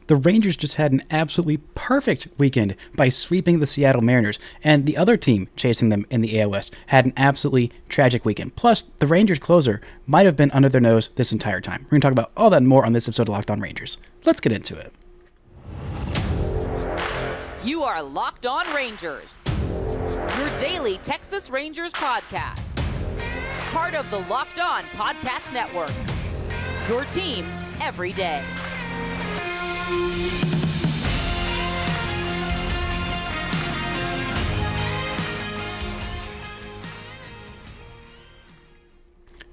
The Rangers just had an absolutely perfect weekend by sweeping the Seattle Mariners, and the other team chasing them in the AL West had an absolutely tragic weekend. Plus, the Rangers closer might have been under their nose this entire time. We're going to talk about all that and more on this episode of Locked On Rangers. Let's get into it. You are Locked On Rangers, your daily Texas Rangers podcast. Part of the Locked On Podcast Network, your team every day.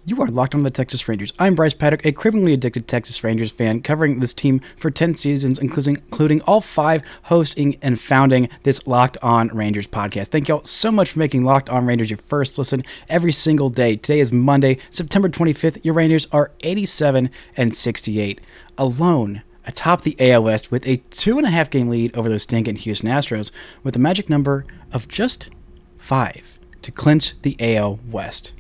You are Locked On the Texas Rangers. I'm Bryce Paddock, a criminally addicted Texas Rangers fan, covering this team for 10 seasons, including all 5 hosting and founding this Locked On Rangers podcast. Thank y'all so much for making Locked On Rangers your first listen every single day. Today is Monday, September 25th. Your Rangers are 87-68, alone atop the AL West with a 2.5 game lead over the stinking Houston Astros, with a magic number of just 5 to clinch the AL West.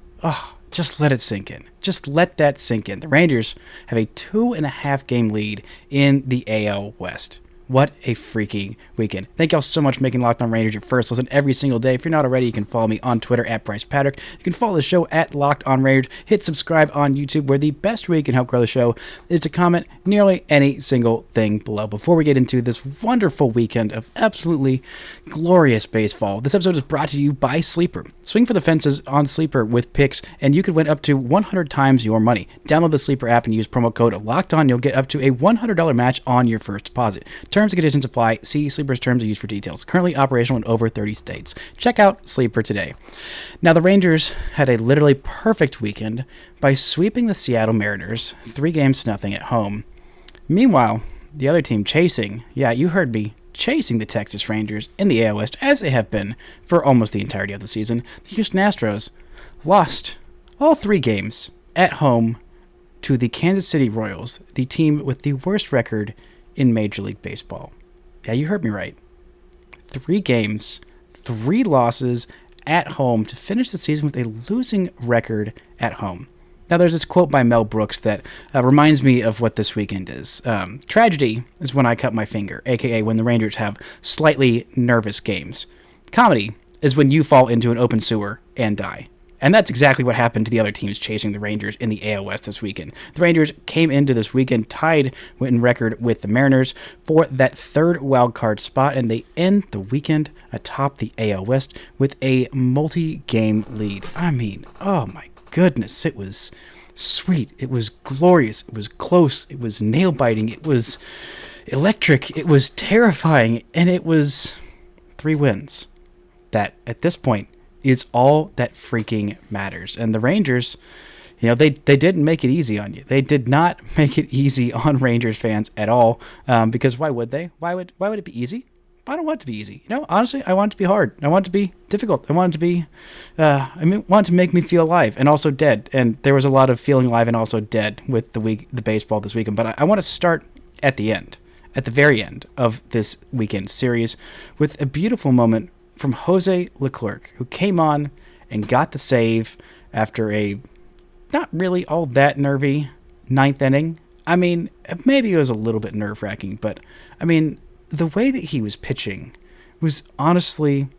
Just let it sink in. Just let that sink in. The Rangers have a 2.5 game lead in the AL West. What a freaking weekend. Thank y'all so much for making Locked On Rangers your first listen every single day. If you're not already, you can follow me on Twitter at Bryce Paddock. You can follow the show at Locked On Rangers. Hit subscribe on YouTube, where the best way you can help grow the show is to comment nearly any single thing below. Before we get into this wonderful weekend of absolutely glorious baseball, this episode is brought to you by Sleeper. Swing for the fences on Sleeper with picks, and you could win up to 100 times your money. Download the Sleeper app and use promo code LOCKEDON. You'll get up to a $100 match on your first deposit. Terms and conditions apply. See Sleeper's terms of use for details. Currently operational in over 30 states. Check out Sleeper today. Now, the Rangers had a literally perfect weekend by sweeping the Seattle Mariners 3-0 at home. Meanwhile, the other team chasing, yeah, you heard me, chasing the Texas Rangers in the AL West, as they have been for almost the entirety of the season, the Houston Astros lost all 3 games at home to the Kansas City Royals, the team with the worst record in Major League Baseball. Yeah, you heard me right. 3 games, 3 losses at home to finish the season with a losing record at home. Now, there's this quote by Mel Brooks that reminds me of what this weekend is. Tragedy is when I cut my finger, aka when the Rangers have slightly nervous games. Comedy is when you fall into an open sewer and die. And that's exactly what happened to the other teams chasing the Rangers in the AL West this weekend. The Rangers came into this weekend tied in record with the Mariners for that 3rd wildcard spot, and they end the weekend atop the AL West with a multi-game lead. I mean, oh my goodness, it was sweet, it was glorious, it was close, it was nail-biting, it was electric, it was terrifying, and it was 3 wins. That, at this point, is all that freaking matters. And the Rangers, you know, they didn't make it easy on you. They did not make it easy on Rangers fans at all, because why would they? Why would it be easy? I don't want it to be easy. You know, honestly, I want it to be hard. I want it to be difficult. I want it to be, want it to make me feel alive and also dead. And there was a lot of feeling alive and also dead with the baseball this weekend. But I want to start at the end, at the very end of this weekend series, with a beautiful moment from Jose Leclerc, who came on and got the save after a not really all that nervy 9th inning. I mean, maybe it was a little bit nerve-wracking, but I mean, the way that he was pitching was honestly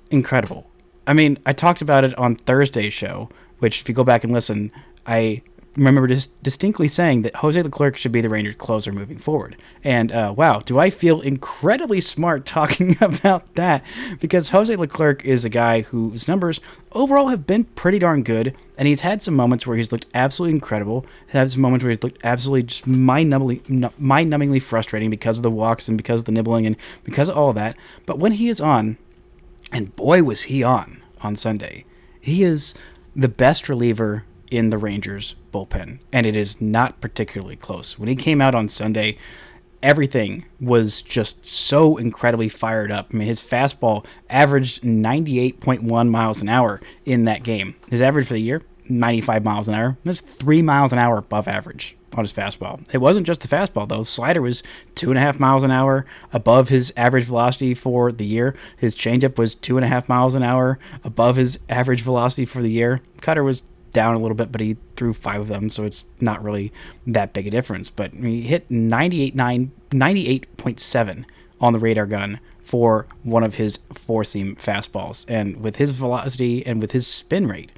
incredible. I mean, I talked about it on Thursday's show, which if you go back and listen, I remember distinctly saying that Jose Leclerc should be the Rangers closer moving forward. And wow, do I feel incredibly smart talking about that, because Jose Leclerc is a guy whose numbers overall have been pretty darn good, and he's had some moments where he's looked absolutely incredible, had some moments where he's looked absolutely just mind-numbingly frustrating because of the walks and because of the nibbling and because of all of that. But when he is on, and boy was he on Sunday, he is the best reliever in the Rangers bullpen, and it is not particularly close. When he came out on Sunday, everything was just so incredibly fired up. I mean, his fastball averaged 98.1 miles an hour in that game. His average for the year, 95 miles an hour. That's 3 miles an hour above average on his fastball. It wasn't just the fastball, though. The slider was 2.5 miles an hour above his average velocity for the year. His changeup was 2.5 miles an hour above his average velocity for the year. Cutter was down a little bit, but he threw 5 of them, so it's not really that big a difference. But he hit 98.7 on the radar gun for one of his four-seam fastballs. And with his velocity and with his spin rate,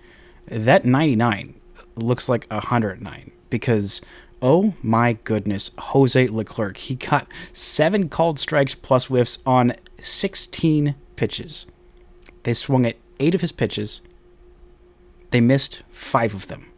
that 99 looks like 109 because, oh my goodness, Jose Leclerc. He got 7 called strikes plus whiffs on 16 pitches. They swung at 8 of his pitches. They missed 5 of them.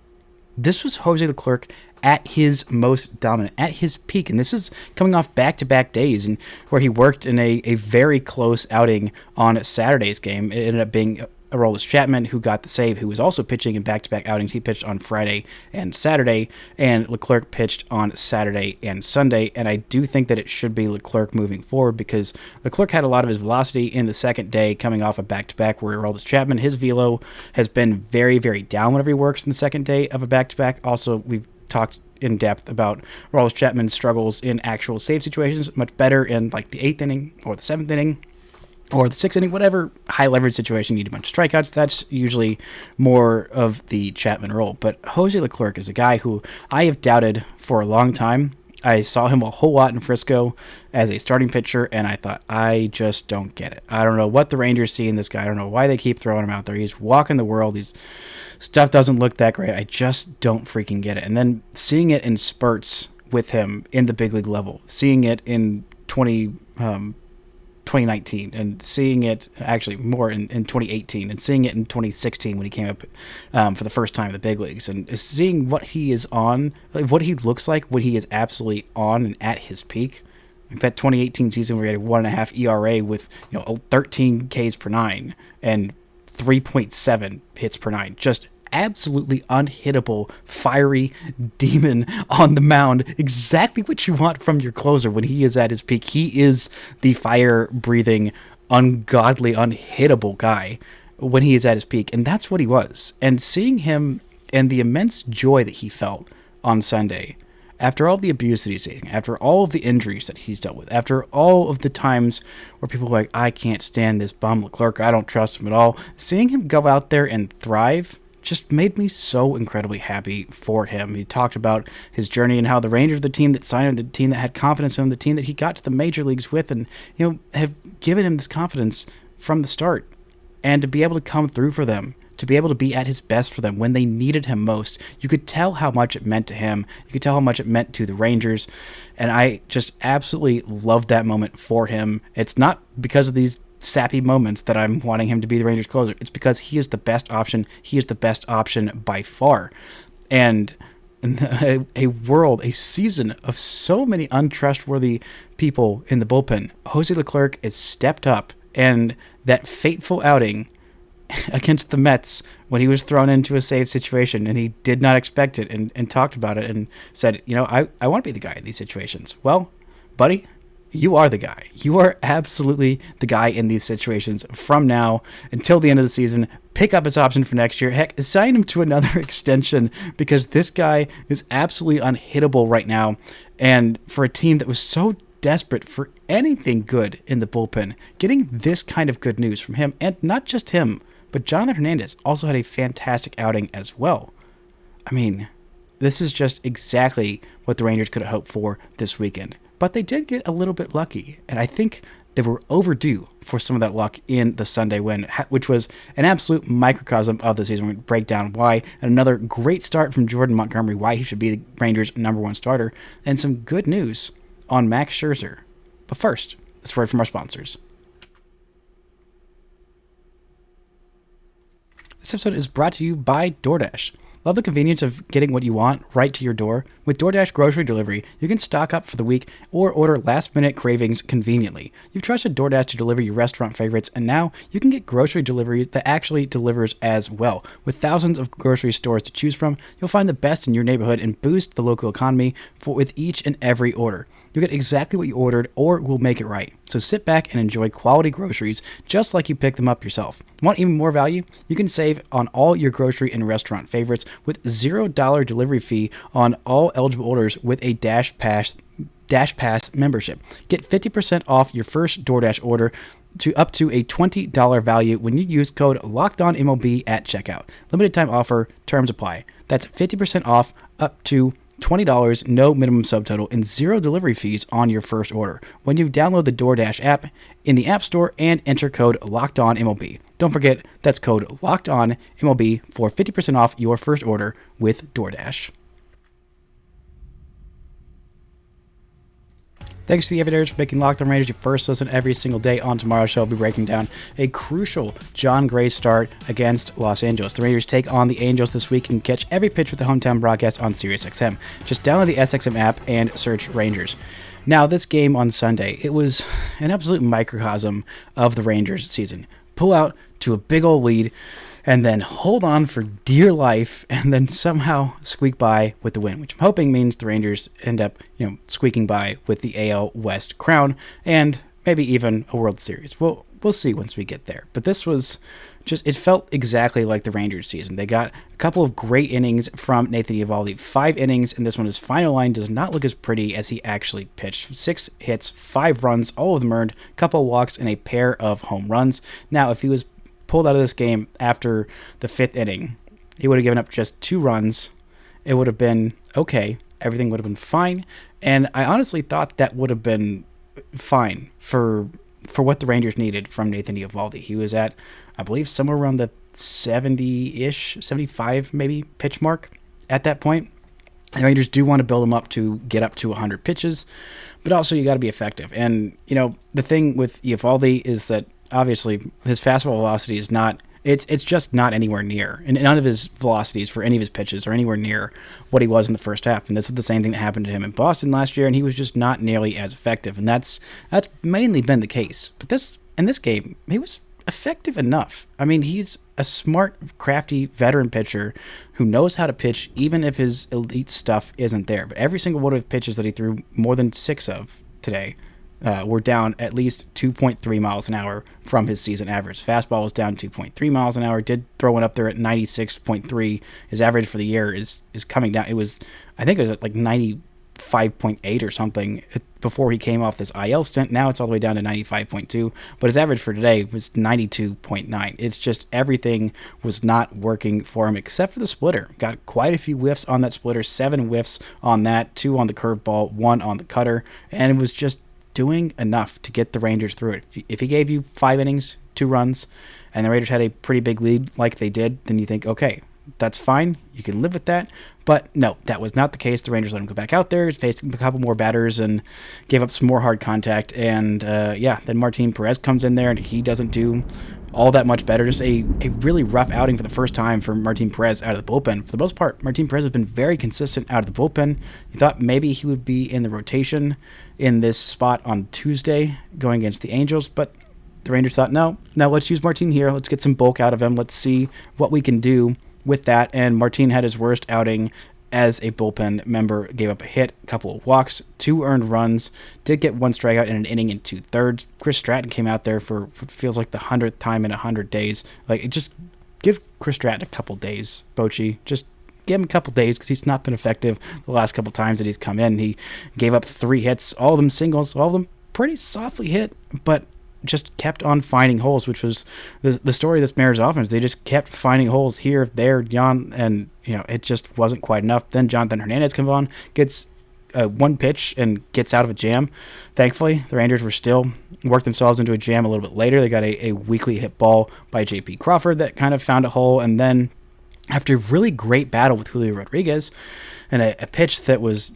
This was Jose Leclerc at his most dominant, at his peak. And this is coming off back-to-back days and where he worked in a very close outing on Saturday's game. It ended up being Aroldis Chapman who got the save, who was also pitching in back-to-back outings. He pitched on Friday and Saturday, and Leclerc pitched on Saturday and Sunday. And I do think that it should be Leclerc moving forward because Leclerc had a lot of his velocity in the second day coming off a back-to-back where Aroldis Chapman, his velo has been very, very down whenever he works in the second day of a back-to-back. Also, we've talked in depth about Aroldis Chapman's struggles in actual save situations, much better in like the 8th inning or the 7th inning or the 6th inning, whatever high leverage situation you need a bunch of strikeouts. That's usually more of the Chapman role. But Jose Leclerc is a guy who I have doubted for a long time. I saw him a whole lot in Frisco as a starting pitcher, and I thought, I just don't get it. I don't know what the Rangers see in this guy. I don't know why they keep throwing him out there. He's walking the world. His stuff doesn't look that great. I just don't freaking get it. And then seeing it in spurts with him in the big league level, seeing it in 2019 and seeing it actually more in 2018 and seeing it in 2016 when he came up for the first time in the big leagues and seeing what he is on, like what he looks like when he is absolutely on and at his peak. Like that 2018 season where he had a 1.5 ERA with 13 Ks per 9 and 3.7 hits per 9, just absolutely unhittable, fiery demon on the mound. Exactly what you want from your closer when he is at his peak. He is the fire-breathing, ungodly, unhittable guy when he is at his peak, and that's what he was. And seeing him and the immense joy that he felt on Sunday, after all the abuse that he's taking, after all of the injuries that he's dealt with, after all of the times where people are like, I can't stand this bum Leclerc, I don't trust him at all, seeing him go out there and thrive just made me so incredibly happy for him. He talked about his journey and how the Rangers, the team that signed him, the team that had confidence in him, the team that he got to the major leagues with, and have given him this confidence from the start. And to be able to come through for them, to be able to be at his best for them when they needed him most, you could tell how much it meant to him. You could tell how much it meant to the Rangers. And I just absolutely loved that moment for him. It's not because of these sappy moments that I'm wanting him to be the Rangers closer. It's because he is the best option. He is the best option by far. And in a season of so many untrustworthy people in the bullpen, Jose Leclerc is stepped up, and that fateful outing against the Mets when he was thrown into a save situation and he did not expect it and talked about it and said, I want to be the guy in these situations. Well, buddy, you are the guy. You are absolutely the guy in these situations from now until the end of the season. Pick up his option for next year. Heck, sign him to another extension because this guy is absolutely unhittable right now. And for a team that was so desperate for anything good in the bullpen, getting this kind of good news from him, and not just him, but Jonathan Hernandez also had a fantastic outing as well. I mean, this is just exactly what the Rangers could have hoped for this weekend. But they did get a little bit lucky, and I think they were overdue for some of that luck in the Sunday win, which was an absolute microcosm of the season. We're going to break down why, and another great start from Jordan Montgomery, why he should be the Rangers' #1 starter, and some good news on Max Scherzer. But first, this word from our sponsors. This episode is brought to you by DoorDash. Love the convenience of getting what you want right to your door? With DoorDash grocery delivery, you can stock up for the week or order last-minute cravings conveniently. You've trusted DoorDash to deliver your restaurant favorites, and now you can get grocery delivery that actually delivers as well. With thousands of grocery stores to choose from, you'll find the best in your neighborhood and boost the local economy with each and every order. You'll get exactly what you ordered, or we'll make it right. So sit back and enjoy quality groceries just like you pick them up yourself. Want even more value? You can save on all your grocery and restaurant favorites with $0 delivery fee on all eligible orders with a Dash Pass Dash Pass membership. Get 50% off your first DoorDash order to up to a $20 value when you use code LOCKEDONMLB at checkout. Limited time offer, terms apply. That's 50% off up to $20, no minimum subtotal, and 0 delivery fees on your first order when you download the DoorDash app in the App Store and enter code LOCKEDONMLB. Don't forget, that's code LOCKEDONMLB for 50% off your first order with DoorDash. Thanks to the Aviators for making Locked On Rangers your first listen every single day. On tomorrow's show, I'll be breaking down a crucial John Gray start against Los Angeles. The Rangers take on the Angels this week and catch every pitch with the hometown broadcast on SiriusXM. Just download the SXM app and search Rangers. Now, this game on Sunday, it was an absolute microcosm of the Rangers season. Pull out to a big old lead, and then hold on for dear life, and then somehow squeak by with the win, which I'm hoping means the Rangers end up, squeaking by with the AL West crown, and maybe even a World Series. We'll see once we get there. But this was it felt exactly like the Rangers season. They got a couple of great innings from Nathan Eovaldi, 5 innings, and this one, his final line does not look as pretty as he actually pitched. 6 hits, 5 runs, all of them earned, a couple of walks, and a pair of home runs. Now, if he was pulled out of this game after the 5th inning, he would have given up just 2 runs. It would have been okay. Everything would have been fine. And I honestly thought that would have been fine for what the Rangers needed from Nathan Eovaldi. He was at, I believe, somewhere around the 70-ish, 75 maybe pitch mark at that point. The Rangers do want to build him up to get up to 100 pitches, but also you got to be effective. And, the thing with Eovaldi is that obviously his fastball velocity is not, it's just not anywhere near, and none of his velocities for any of his pitches are anywhere near what he was in the first half. And this is the same thing that happened to him in Boston last year, and he was just not nearly as effective. And that's mainly been the case. But in this game, he was effective enough. I mean, he's a smart, crafty veteran pitcher who knows how to pitch even if his elite stuff isn't there. But every single one of his pitches that he threw more than 6 of today were down at least 2.3 miles an hour from his season average. Fastball was down 2.3 miles an hour. Did throw one up there at 96.3. His average for the year is coming down. I think it was at like 95.8 or something before he came off this IL stint. Now it's all the way down to 95.2. But his average for today was 92.9. It's just everything was not working for him except for the splitter. Got quite a few whiffs on that splitter. 7 whiffs on that. 2 on the curveball. 1 on the cutter. And it was just doing enough to get the Rangers through it. If he gave you 5 innings, 2 runs, and the Rangers had a pretty big lead like they did, then you think, okay, that's fine. You can live with that. But no, that was not the case. The Rangers let him go back out there, faced a couple more batters, and gave up some more hard contact. And then Martin Perez comes in there, and he doesn't do all that much better. Just a really rough outing for the first time for Martin Perez out of the bullpen. For the most part, Martin Perez has been very consistent out of the bullpen. You thought maybe he would be in the rotation in this spot on Tuesday going against the Angels, but the Rangers thought, no, let's use Martin here. Let's get some bulk out of him. Let's see what we can do with that. And Martin had his worst outing as a bullpen member. Gave up a hit, a couple of walks, 2 earned runs, did get 1 strikeout in an inning and 2/3. Chris Stratton came out there for what feels like the 100th time in 100 days. Just give Chris Stratton a couple days, Bochy. Just give him a couple days because he's not been effective the last couple times that he's come in. He gave up 3 hits, all of them singles, all of them pretty softly hit, but just kept on finding holes, which was the story of this Mariners offense. They just kept finding holes here, there, yon, and it just wasn't quite enough. Then Jonathan Hernandez comes on, gets 1 pitch and gets out of a jam. Thankfully, the Rangers were still worked themselves into a jam a little bit later. They got a weakly hit ball by J.P. Crawford that kind of found a hole, and then after a really great battle with Julio Rodriguez and a pitch that was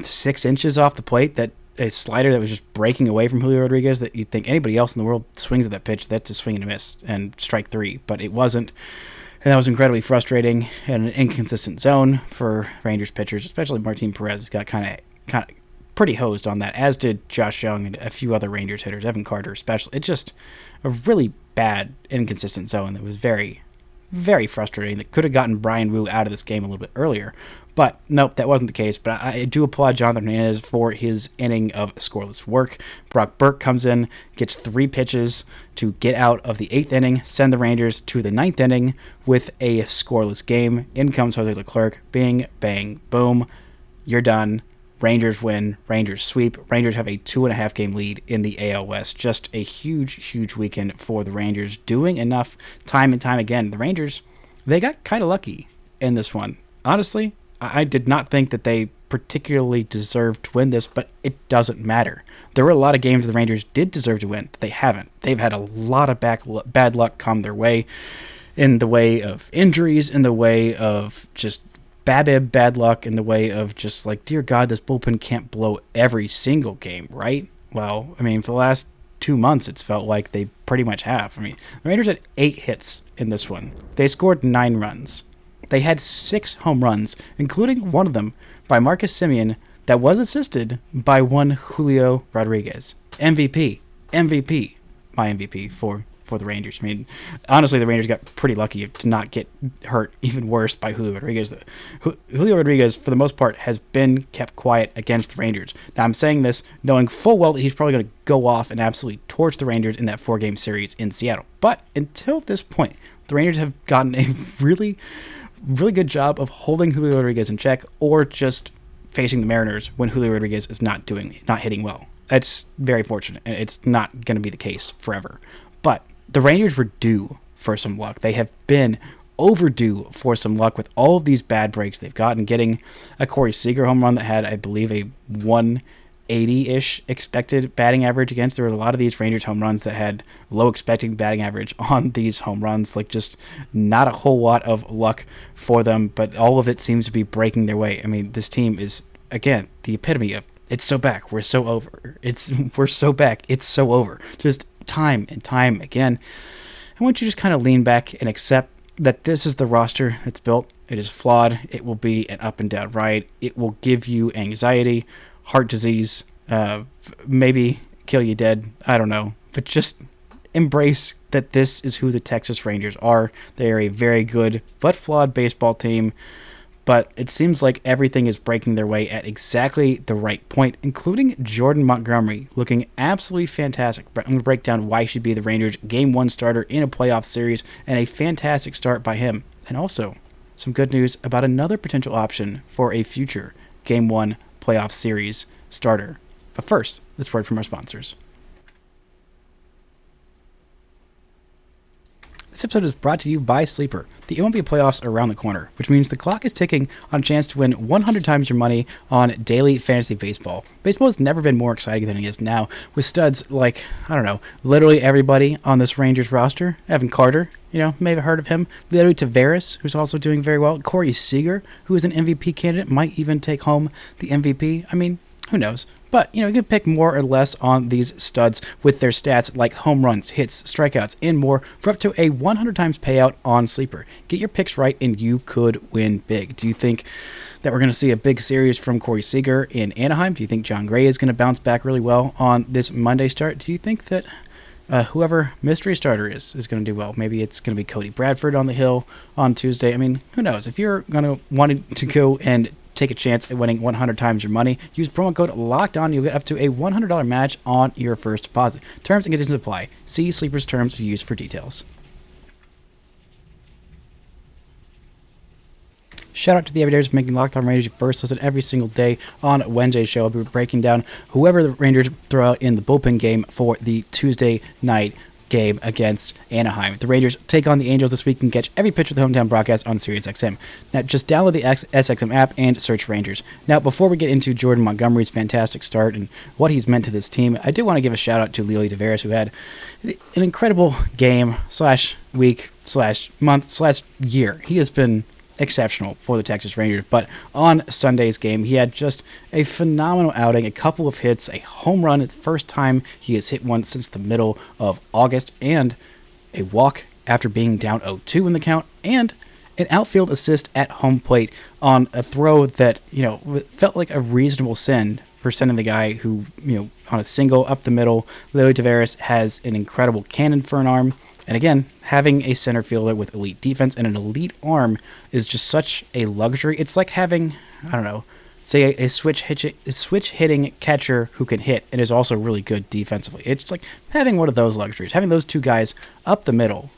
6 inches off the plate, that a slider that was just breaking away from Julio Rodriguez, that you'd think anybody else in the world swings at that pitch, that's a swing and a miss and strike 3, but it wasn't. And that was incredibly frustrating and an inconsistent zone for Rangers pitchers, especially Martin Perez, got kind of pretty hosed on that, as did Josh Young and a few other Rangers hitters, Evan Carter especially. It's just a really bad, inconsistent zone that was very, very frustrating, that could have gotten Brian Wu out of this game a little bit earlier. But nope, that wasn't the case. But I do applaud Jonathan Hernandez for his inning of scoreless work. Brock Burke comes in, gets 3 pitches to get out of the 8th inning, send the Rangers to the 9th inning with a scoreless game. In comes Jose Leclerc. Bing, bang, boom. You're done. Rangers win, Rangers sweep. Rangers have a 2.5 game lead in the AL West. Just a huge weekend for the Rangers, doing enough time and time again. The Rangers, they got kind of lucky in this one. Honestly, I did not think that they particularly deserved to win this, but it doesn't matter. There were a lot of games the Rangers did deserve to win, but they haven't. They've had a lot of bad luck come their way, in the way of injuries, in the way of just bad luck, in the way of just like, dear God, this bullpen can't blow every single game, right? Well, I mean, for the last 2 months, it's felt like they pretty much have. I mean, the Rangers had 8 hits in this one. They scored 9 runs. They had 6 home runs, including one of them by Marcus Semien that was assisted by one Julio Rodriguez. MVP, my MVP for the Rangers. I mean, honestly, the Rangers got pretty lucky to not get hurt even worse by Julio Rodriguez. Julio Rodriguez, for the most part, has been kept quiet against the Rangers. Now, I'm saying this knowing full well that he's probably going to go off and absolutely torch the Rangers in that 4-game series in Seattle. But until this point, the Rangers have gotten a really good job of holding Julio Rodriguez in check, or just facing the Mariners when Julio Rodriguez is not hitting well. That's very fortunate, and it's not going to be the case forever. But the Rangers were due for some luck. They have been overdue for some luck with all of these bad breaks they've gotten. Getting a Corey Seager home run that had, I believe, a 180-ish expected batting average against. There were a lot of these Rangers home runs that had low expected batting average on these home runs. Like, just not a whole lot of luck for them, but all of it seems to be breaking their way. I mean, this team is, again, the epitome of, it's so back, we're so over. We're so back, it's so over. Just time and time again. I want you to just kind of lean back and accept that this is the roster that's built. It is flawed. It will be an up and down ride. It will give you anxiety, heart disease, maybe kill you dead. I don't know. But just embrace that this is who the Texas Rangers are. They are a very good but flawed baseball team. But it seems like everything is breaking their way at exactly the right point, including Jordan Montgomery looking absolutely fantastic. I'm going to break down why he should be the Rangers' Game 1 starter in a playoff series, and a fantastic start by him. And also, some good news about another potential option for a future Game 1 playoff series starter. But first, this word from our sponsors. This episode is brought to you by Sleeper. The MLB playoffs are around the corner, which means the clock is ticking on a chance to win 100 times your money on daily fantasy baseball. Baseball has never been more exciting than it is now, with studs like, I don't know, literally everybody on this Rangers roster. Evan Carter, maybe heard of him. Leody Taveras, who's also doing very well. Corey Seager, who is an MVP candidate, might even take home the MVP. I mean, who knows? But, you can pick more or less on these studs with their stats like home runs, hits, strikeouts, and more for up to a 100 times payout on Sleeper. Get your picks right and you could win big. Do you think that we're going to see a big series from Corey Seager in Anaheim? Do you think John Gray is going to bounce back really well on this Monday start? Do you think that whoever mystery starter is going to do well? Maybe it's going to be Cody Bradford on the hill on Tuesday. I mean, who knows? If you're going to want to go and take a chance at winning 100 times your money, use promo code LOCKEDON. You'll get up to a $100 match on your first deposit. Terms and conditions apply. See Sleeper's terms of use for details. Shout out to the Everydayers for making Locked On Rangers your first listen every single day on Wednesday's show. I'll be breaking down whoever the Rangers throw out in the bullpen game for the Tuesday night game against Anaheim. The Rangers take on the Angels this week and catch every pitch of the hometown broadcast on SiriusXM. Now, just download the SXM app and search Rangers. Now, before we get into Jordan Montgomery's fantastic start and what he's meant to this team, I do want to give a shout out to Leody Taveras, who had an incredible game / week / month / year. He has been exceptional for the Texas Rangers, but on Sunday's game, he had just a phenomenal outing, a couple of hits, a home run, the first time he has hit one since the middle of August, and a walk after being down 0-2 in the count, and an outfield assist at home plate on a throw that, felt like a reasonable send for sending the guy who, on a single up the middle. Leody Taveras has an incredible cannon for an arm. And again, having a center fielder with elite defense and an elite arm is just such a luxury. It's like having, say a switch hitting catcher who can hit and is also really good defensively. It's like having one of those luxuries, having those two guys up the middle.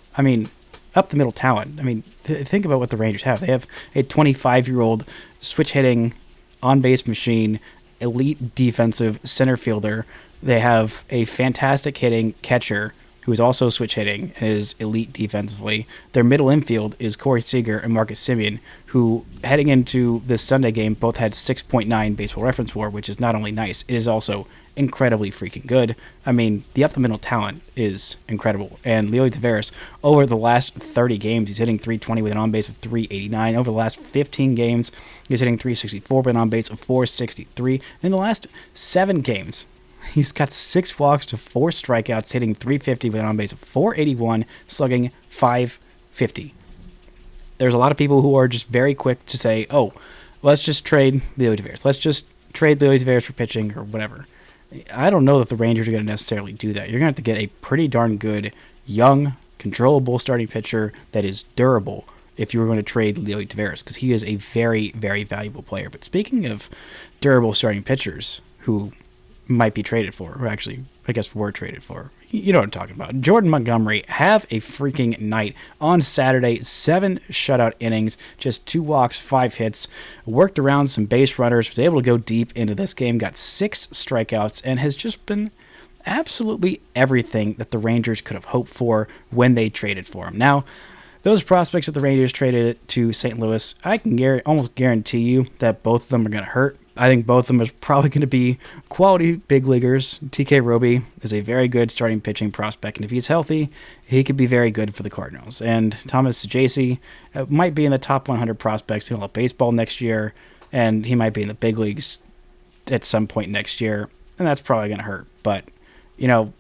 Up the middle talent. Think about what the Rangers have. They have a 25-year-old switch hitting on base machine, elite defensive center fielder. They have a fantastic hitting catcher who is also switch hitting and is elite defensively. Their middle infield is Corey Seager and Marcus Semien, who heading into this Sunday game both had 6.9 baseball reference WAR, which is not only nice, it is also incredibly freaking good. I mean, the up-the-middle talent is incredible. And Leody Taveras, over the last 30 games, he's hitting 320 with an on-base of 389. Over the last 15 games, he's hitting 364 with an on-base of 463. In the last 7 games, he's got 6 walks to 4 strikeouts, hitting 350 with an on-base of 481, slugging 550. There's a lot of people who are just very quick to say, oh, let's just trade Leody Taveras. Let's just trade Leody Taveras for pitching or whatever. I don't know that the Rangers are going to necessarily do that. You're going to have to get a pretty darn good, young, controllable starting pitcher that is durable if you were going to trade Leody Taveras, because he is a very, very valuable player. But speaking of durable starting pitchers who might be traded for, or actually, I guess were traded for. You know what I'm talking about. Jordan Montgomery have a freaking night on Saturday. 7 shutout innings, just 2 walks, 5 hits, worked around some base runners, was able to go deep into this game, got 6 strikeouts, and has just been absolutely everything that the Rangers could have hoped for when they traded for him. Now, those prospects that the Rangers traded to St. Louis, I can almost guarantee you that both of them are going to hurt. I think both of them are probably going to be quality big leaguers. TK Roby is a very good starting pitching prospect, and if he's healthy, he could be very good for the Cardinals. And Thomas Jase might be in the top 100 prospects in all of baseball next year, and he might be in the big leagues at some point next year, and that's probably going to hurt. But, you know,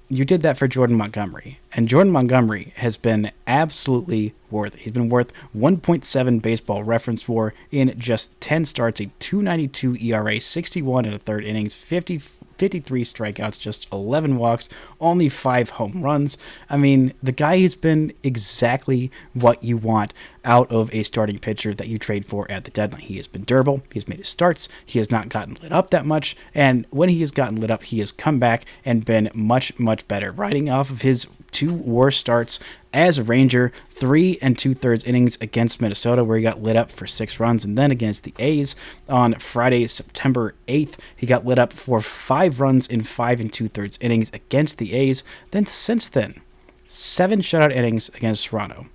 you did that for Jordan Montgomery, and Jordan Montgomery has been absolutely worth it. He's been worth 1.7 baseball reference WAR in just 10 starts, a 2.92 ERA, 61 and a third innings, 53 strikeouts, just 11 walks, only 5 home runs. I mean, the guy has been exactly what you want out of a starting pitcher that you trade for at the deadline. He has been durable. He's made his starts. He has not gotten lit up that much. And when he has gotten lit up, he has come back and been much, much better. Riding off of his 2 worst starts as a Ranger, 3 2/3 innings against Minnesota, where he got lit up for 6 runs, and then against the A's on Friday, September 8th, he got lit up for 5 runs in 5 2/3 innings against the A's. Then since then, 7 shutout innings against Toronto,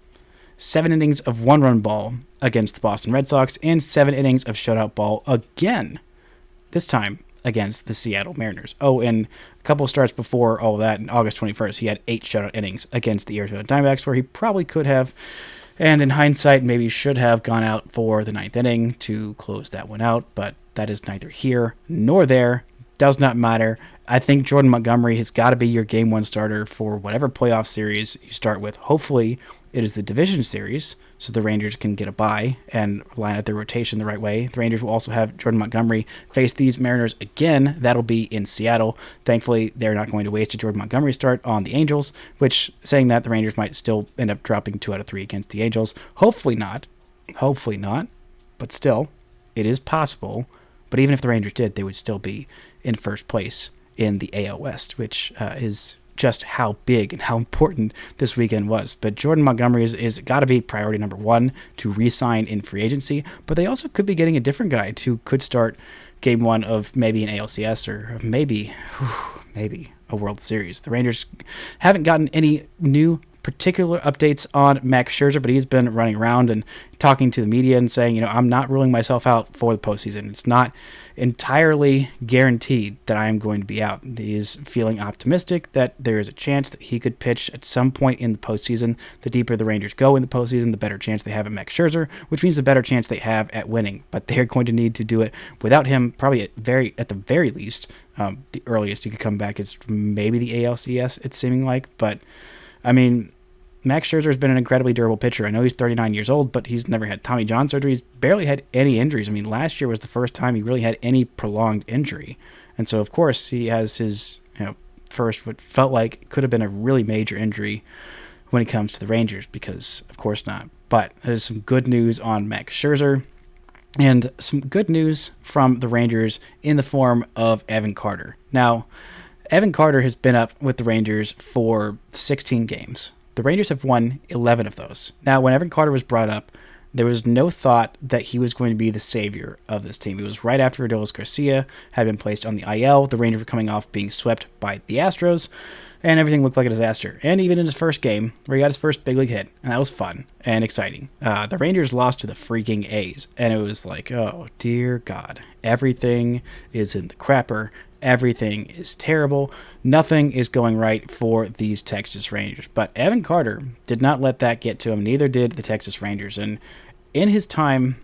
7 innings of 1-run ball against the Boston Red Sox, and 7 innings of shutout ball again, this time against the Seattle Mariners. Oh, and a couple of starts before all that, on August 21st, he had 8 shutout innings against the Arizona Diamondbacks, where he probably could have, and in hindsight, maybe should have gone out for the 9th inning to close that one out, but that is neither here nor there. Does not matter. I think Jordan Montgomery has got to be your Game 1 starter for whatever playoff series you start with. Hopefully, it is the division series, so the Rangers can get a bye and line up their rotation the right way. The Rangers will also have Jordan Montgomery face these Mariners again. That'll be in Seattle. Thankfully, they're not going to waste a Jordan Montgomery start on the Angels, which, saying that, the Rangers might still end up dropping 2 out of 3 against the Angels. Hopefully not. Hopefully not. But still, it is possible. But even if the Rangers did, they would still be in first place in the AL West, which is just how big and how important this weekend was. But Jordan Montgomery is got to be priority number 1 to re-sign in free agency. But they also could be getting a different guy who could start Game 1 of maybe an ALCS or maybe a World Series. The Rangers haven't gotten any new particular updates on Max Scherzer, but he's been running around and talking to the media and saying, I'm not ruling myself out for the postseason. It's not entirely guaranteed that I am going to be out. He is feeling optimistic that there is a chance that he could pitch at some point in the postseason. The deeper the Rangers go in the postseason, the better chance they have at Max Scherzer, which means the better chance they have at winning. But they're going to need to do it without him, probably at the very least. The earliest he could come back is maybe the ALCS, it's seeming like. But, I mean, Max Scherzer has been an incredibly durable pitcher. I know he's 39 years old, but he's never had Tommy John surgery. He's barely had any injuries. I mean, last year was the first time he really had any prolonged injury. And so, of course, he has his first what felt like could have been a really major injury when it comes to the Rangers, because, of course not. But there's some good news on Max Scherzer and some good news from the Rangers in the form of Evan Carter. Now, Evan Carter has been up with the Rangers for 16 games. The Rangers have won 11 of those. Now, when Evan Carter was brought up, there was no thought that he was going to be the savior of this team. It was right after Adolis Garcia had been placed on the IL. The Rangers were coming off being swept by the Astros, and everything looked like a disaster. And even in his first game, where he got his first big league hit, and that was fun and exciting, the Rangers lost to the freaking A's, and it was like, oh, dear God. Everything is in the crapper. Everything is terrible. Nothing is going right for these Texas Rangers. But Evan Carter did not let that get to him. Neither did the Texas Rangers. And in his time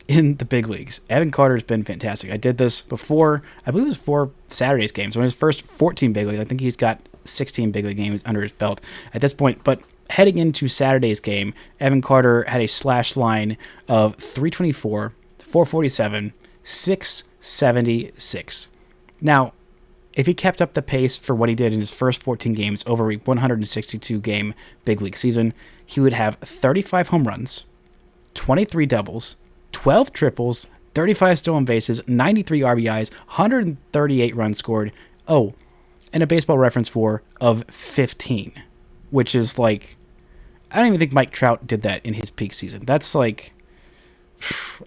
in the big leagues, Evan Carter has been fantastic. I did this before, I believe it was for Saturday's games. When his first 14 big league, I think he's got 16 big league games under his belt at this point. But heading into Saturday's game, Evan Carter had a slash line of 324, 447, 676. Now, if he kept up the pace for what he did in his first 14 games over a 162-game big league season, he would have 35 home runs, 23 doubles, 12 triples, 35 stolen bases, 93 RBIs, 138 runs scored. Oh, and a baseball reference WAR of 15, which is like, I don't even think Mike Trout did that in his peak season. That's like,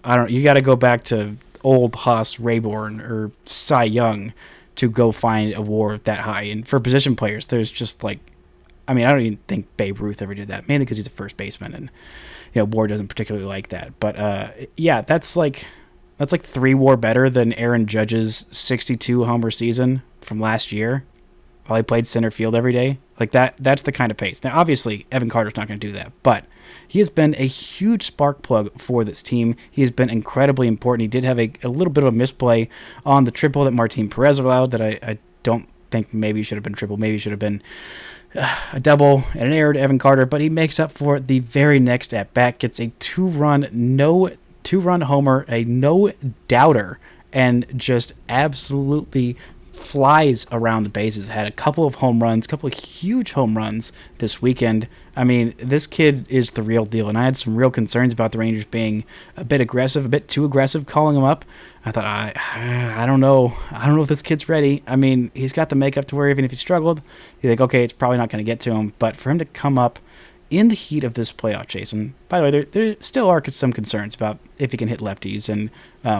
I don't know, you got to go back to old Haas Rayborn or Cy Young to go find a WAR that high. And for position players, there's just like, I mean, I don't even think Babe Ruth ever did that, mainly because he's a first baseman, and WAR doesn't particularly like that. But yeah, that's like 3 WAR better than Aaron Judge's 62 homer season from last year while he played center field every day. Like that's the kind of pace. Now, obviously, Evan Carter's not going to do that, but he has been a huge spark plug for this team. He has been incredibly important. He did have a little bit of a misplay on the triple that Martin Perez allowed that I don't think maybe should have been triple. Maybe should have been a double and an error to Evan Carter, but he makes up for it the very next at bat, gets a two-run homer, a no-doubter, and just absolutely flies around the bases. Had a couple of home runs, a couple of huge home runs this weekend. I mean, this kid is the real deal, and I had some real concerns about the Rangers being a bit aggressive, a bit too aggressive, calling him up. I thought, I don't know if this kid's ready. I mean, he's got the makeup to where even if he struggled, you think, okay, it's probably not going to get to him. But for him to come up in the heat of this playoff chase, and by the way, there still are some concerns about if he can hit lefties and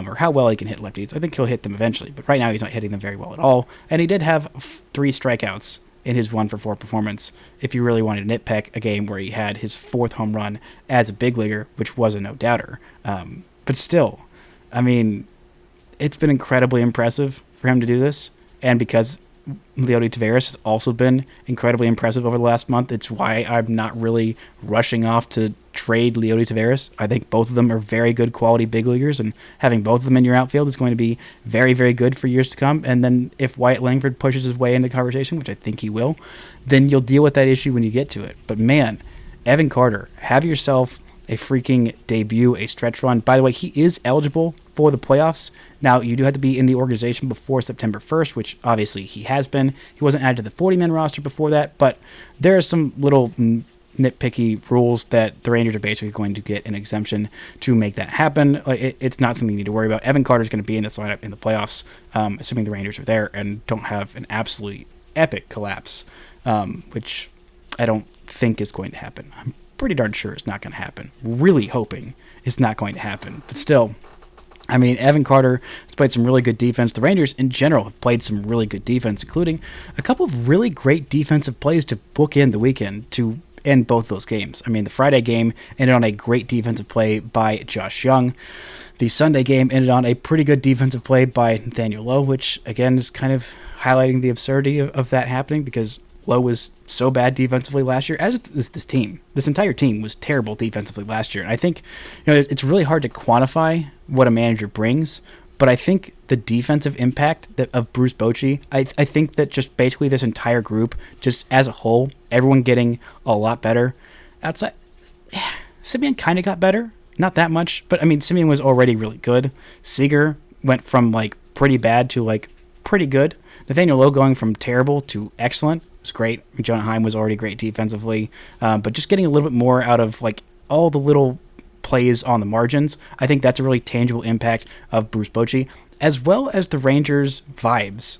or how well he can hit lefties. I think he'll hit them eventually, but right now he's not hitting them very well at all. And he did have 3 strikeouts in his 1-for-4 performance, if you really wanted to nitpick a game where he had his 4th home run as a big leaguer, which was a no-doubter. But still, I mean, it's been incredibly impressive for him to do this, and because Leody Taveras has also been incredibly impressive over the last month, it's why I'm not really rushing off to trade Leody Taveras. I think both of them are very good quality big leaguers, and having both of them in your outfield is going to be very, very good for years to come. And then if Wyatt Langford pushes his way into the conversation, which I think he will, then you'll deal with that issue when you get to it. But man, Evan Carter, have yourself a freaking debut, a stretch run. By the way, he is eligible for the playoffs. Now, you do have to be in the organization before September 1st, which obviously he has been. He wasn't added to the 40-man roster before that, but there are some little nitpicky rules that the Rangers are basically going to get an exemption to make that happen. It's not something you need to worry about. Evan Carter's going to be in this lineup in the playoffs, assuming the Rangers are there and don't have an absolutely epic collapse, which I don't think is going to happen. I'm pretty darn sure it's not going to happen. Really hoping it's not going to happen. But still, I mean, Evan Carter has played some really good defense. The Rangers in general have played some really good defense, including a couple of really great defensive plays to bookend the weekend to end both those games. I mean, the Friday game ended on a great defensive play by Josh Young. The Sunday game ended on a pretty good defensive play by Nathaniel Lowe, which, again, is kind of highlighting the absurdity of that happening because Lowe was so bad defensively last year, as is this team. This entire team was terrible defensively last year. And I think it's really hard to quantify what a manager brings, but I think the defensive impact of Bruce Bochy, I think that just basically this entire group, just as a whole, everyone getting a lot better. Outside, Semien kind of got better. Not that much, but I mean, Semien was already really good. Seager went from pretty bad to pretty good. Nathaniel Lowe going from terrible to excellent was great. Jonah Heim was already great defensively, but just getting a little bit more out of all the little plays on the margins, I think that's a really tangible impact of Bruce Bochy, as well as the Rangers' vibes.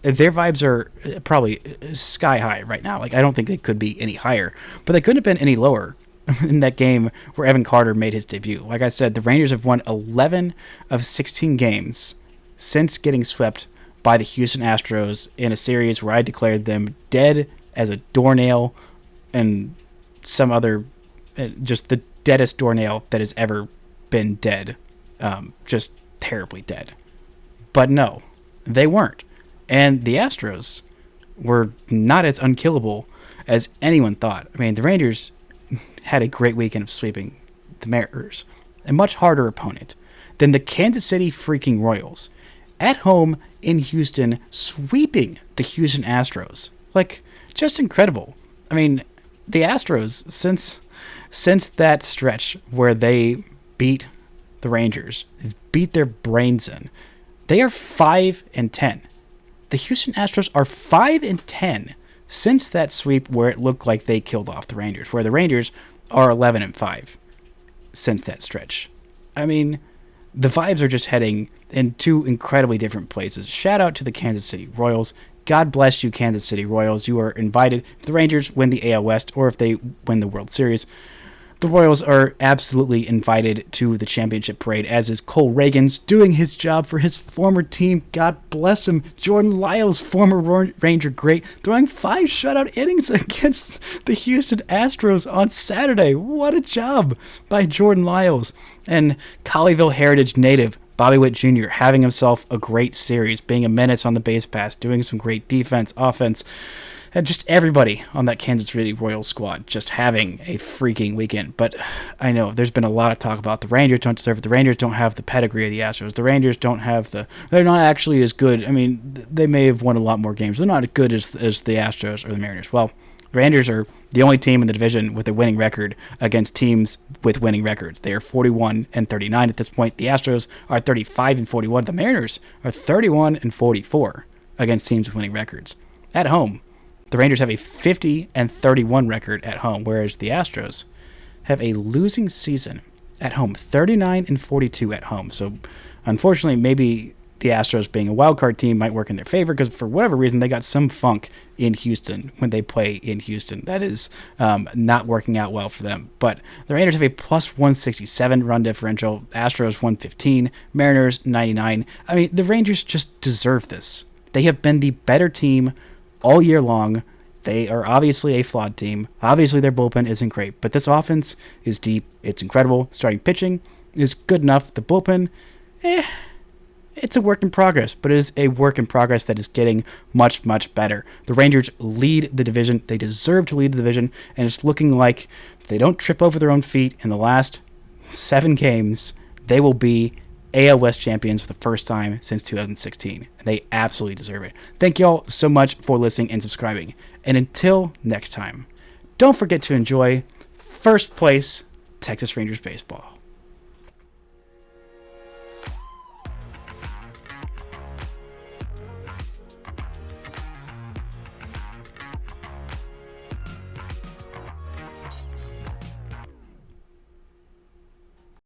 Their vibes are probably sky high right now. I don't think they could be any higher, but they couldn't have been any lower in that game where Evan Carter made his debut. Like I said, the Rangers have won 11 of 16 games since getting swept by the Houston Astros in a series where I declared them dead as a doornail and some other, just the deadest doornail that has ever been dead. Just terribly dead. But no, they weren't. And the Astros were not as unkillable as anyone thought. I mean, the Rangers had a great weekend of sweeping the Mariners, a much harder opponent than the Kansas City freaking Royals, at home in Houston, sweeping the Houston Astros. Like, just incredible. I mean, the Astros, since that stretch where they beat the Rangers, beat their brains in, they are 5-10. The Houston Astros are 5-10 since that sweep where it looked like they killed off the Rangers, where the Rangers are 11-5 since that stretch. I mean, the vibes are just heading in two incredibly different places. Shout out to the Kansas City Royals. God bless you, Kansas City Royals. You are invited. If the Rangers win the AL West or if they win the World Series, the Royals are absolutely invited to the championship parade, as is Cole Reagans doing his job for his former team. God bless him. Jordan Lyles, former Ranger great, throwing 5 shutout innings against the Houston Astros on Saturday. What a job by Jordan Lyles. And Colleyville Heritage native Bobby Witt Jr. having himself a great series, being a menace on the base pass, doing some great defense, offense, and just everybody on that Kansas City Royals squad just having a freaking weekend. But I know there's been a lot of talk about the Rangers don't deserve it. The Rangers don't have the pedigree of the Astros. The Rangers don't have they're not actually as good. I mean, they may have won a lot more games. They're not as good as the Astros or the Mariners. Well, the Rangers are the only team in the division with a winning record against teams with winning records. They are 41-39 at this point. The Astros are 35-41. The Mariners are 31-44 against teams with winning records. At home, the Rangers have a 50-31 record at home, whereas the Astros have a losing season at home, 39-42 at home. So, unfortunately, maybe the Astros being a wildcard team might work in their favor because for whatever reason they got some funk in Houston when they play in Houston. That is not working out well for them. But the Rangers have a plus 167 run differential, Astros 115, Mariners 99. I mean, the Rangers just deserve this. They have been the better team all year long. They are obviously a flawed team. Obviously their bullpen isn't great, but this offense is deep. It's incredible. Starting pitching is good enough. The bullpen, it's a work in progress, but it is a work in progress that is getting much, much better. The Rangers lead the division. They deserve to lead the division, and it's looking like if they don't trip over their own feet in the last 7 games, they will be AL West champions for the first time since 2016. They absolutely deserve it. Thank you all so much for listening and subscribing. And until next time, don't forget to enjoy first place Texas Rangers baseball.